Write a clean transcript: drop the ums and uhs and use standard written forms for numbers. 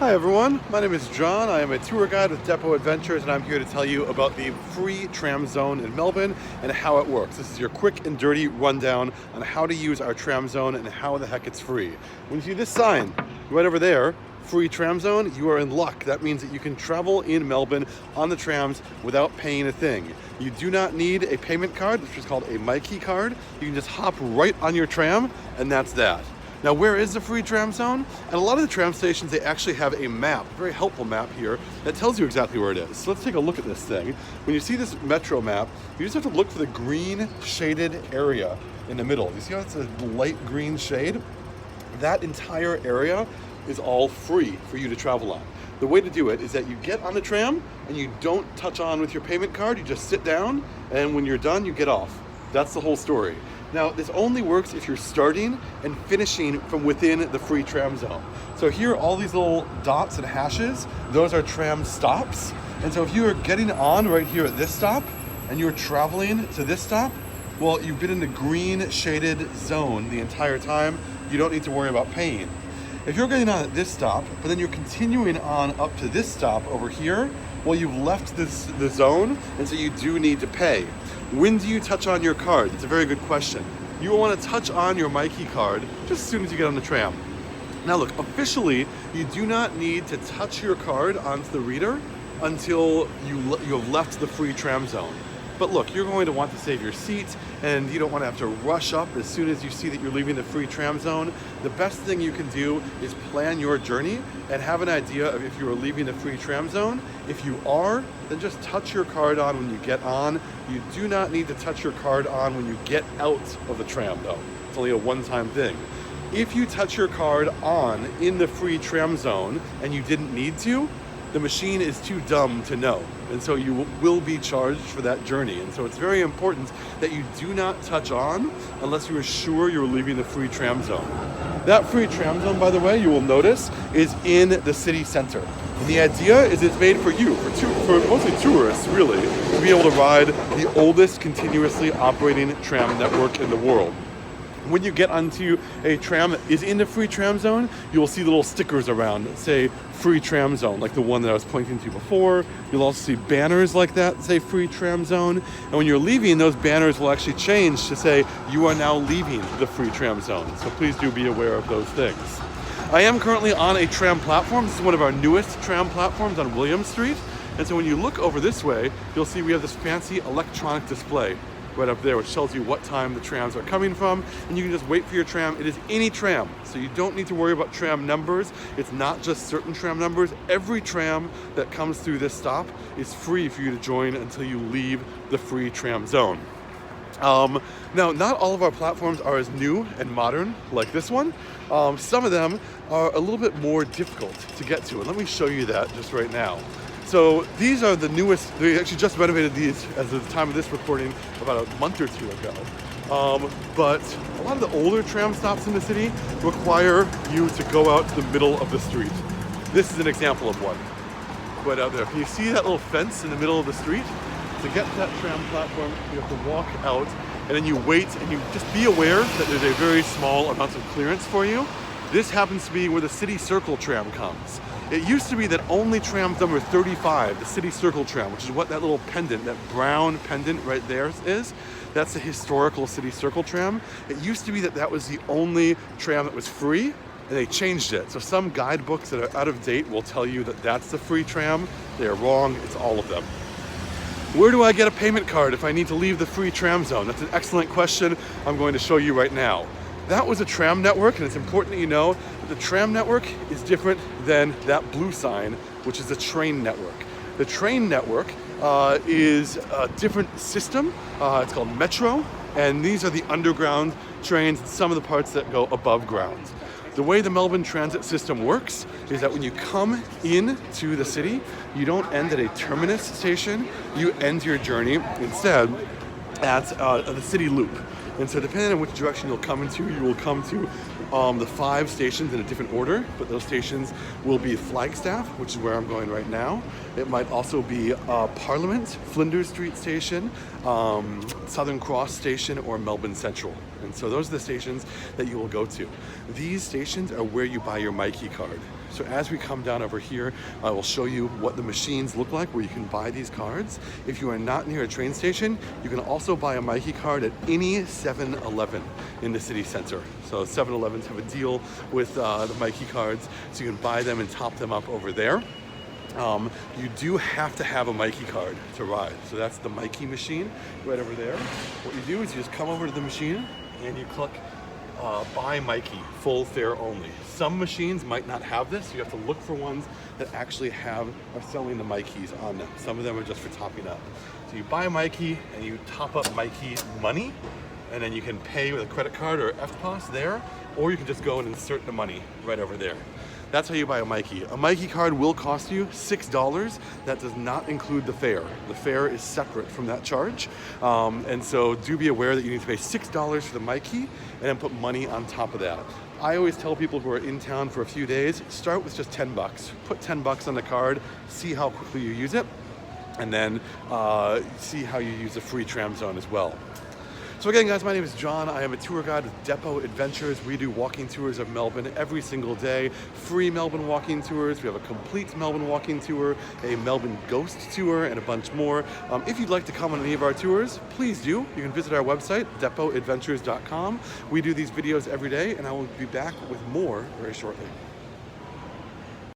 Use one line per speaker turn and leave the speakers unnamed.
Hi everyone, my name is John. I am a tour guide with Depot Adventures and I'm here to tell you about the free tram zone in Melbourne and how it works. This is your quick and dirty rundown on how to use our tram zone and how the heck it's free. When you see this sign right over there, free tram zone, you are in luck. That means that you can travel in Melbourne on the trams without paying a thing. You do not need a payment card, which is called a MyKey Card. You can just hop right on your tram and that's that. Now, where is the free tram zone? At a lot of the tram stations, they actually have a map, a very helpful map here, that tells you exactly where it is. So let's take a look at this thing. When you see this metro map, you just have to look for the green shaded area in the middle. You see how it's a light green shade? That entire area is all free for you to travel on. The way to do it is that you get on the tram and you don't touch on with your payment card, you just sit down, and when you're done, you get off. That's the whole story. Now, this only works if you're starting and finishing from within the free tram zone. So here, all these little dots and hashes, those are tram stops. And so if you are getting on right here at this stop and you're traveling to this stop, well, you've been in the green shaded zone the entire time. You don't need to worry about paying. If you're getting on at this stop, but then you're continuing on up to this stop over here, well, you've left the zone, and so you do need to pay. When do you touch on your card? It's a very good question. You will want to touch on your MyKey card just as soon as you get on the tram. Now look, officially, you do not need to touch your card onto the reader until you have left the free tram zone. But look, you're going to want to save your seat and you don't want to have to rush up as soon as you see that you're leaving the free tram zone. The best thing you can do is plan your journey and have an idea of if you are leaving the free tram zone. If you are, then just touch your card on when you get on. You do not need to touch your card on when you get out of the tram though. It's only a one-time thing. If you touch your card on in the free tram zone and you didn't need to, the machine is too dumb to know. And so you will be charged for that journey. And so it's very important that you do not touch on unless you are sure you're leaving the free tram zone. That free tram zone, by the way, you will notice, is in the city center. And the idea is it's made for you, for mostly tourists, really, to be able to ride the oldest continuously operating tram network in the world. When you get onto a tram that is in the free tram zone, you will see little stickers around that say free tram zone, like the one that I was pointing to before. You'll also see banners like that say free tram zone. And when you're leaving, those banners will actually change to say you are now leaving the free tram zone. So please do be aware of those things. I am currently on a tram platform. This is one of our newest tram platforms on William Street. And so when you look over this way, you'll see we have this fancy electronic display right up there, which tells you what time the trams are coming from, and you can just wait for your tram. It is any tram, so you don't need to worry about tram numbers. It's not just certain tram numbers. Every tram that comes through this stop is free for you to join until you leave the free tram zone. Now, not all of our platforms are as new and modern like this one. Some of them are a little bit more difficult to get to, and let me show you that just right now. So these are the newest. They actually just renovated these as of the time of this recording about a month or two ago. But a lot of the older tram stops in the city require you to go out to the middle of the street. This is an example of one. Right out there. Can you see that little fence in the middle of the street? To get to that tram platform, you have to walk out and then you wait and you just be aware that there's a very small amount of clearance for you. This happens to be where the City Circle tram comes. It used to be that only tram number 35, the City Circle tram, which is what that little pendant, that brown pendant right there is, that's the historical City Circle tram. It used to be that that was the only tram that was free, and they changed it. So some guidebooks that are out of date will tell you that that's the free tram. They are wrong, it's all of them. Where do I get a payment card if I need to leave the free tram zone? That's an excellent question I'm going to show you right now. That was a tram network, and it's important that you know that the tram network is different than that blue sign, which is a train network. The train network is a different system. It's called Metro, and these are the underground trains and some of the parts that go above ground. The way the Melbourne transit system works is that when you come into the city, you don't end at a terminus station, you end your journey instead at the city loop. And so depending on which direction you'll come into, you will come to the 5 stations in a different order, but those stations will be Flagstaff, which is where I'm going right now. It might also be Parliament, Flinders Street Station, Southern Cross Station, or Melbourne Central. And so those are the stations that you will go to. These stations are where you buy your MyKey card. So as we come down over here, I will show you what the machines look like where you can buy these cards. If you are not near a train station, you can also buy a MyKey card at any 7-Eleven in the city center. So 7-Elevens have a deal with the MyKey cards, so you can buy them and top them up over there. You do have to have a MyKey card to ride. So that's the MyKey machine right over there. What you do is you just come over to the machine and you click buy MyKey, full fare only. Some machines might not have this. You have to look for ones that actually are selling the MyKeys on them. Some of them are just for topping up. So you buy a MyKey and you top up MyKey money, and then you can pay with a credit card or FPOS there, or you can just go and insert the money right over there. That's how you buy a MyKey. A MyKey card will cost you $6. That does not include the fare. The fare is separate from that charge. And so do be aware that you need to pay $6 for the MyKey and then put money on top of that. I always tell people who are in town for a few days, start with just 10 bucks. Put 10 bucks on the card, see how quickly you use it, and then see how you use the free tram zone as well. So again, guys, my name is John. I am a tour guide with Depot Adventures. We do walking tours of Melbourne every single day. Free Melbourne walking tours. We have a complete Melbourne walking tour, a Melbourne ghost tour, and a bunch more. If you'd like to come on any of our tours, please do. You can visit our website, depotadventures.com. We do these videos every day, and I will be back with more very shortly.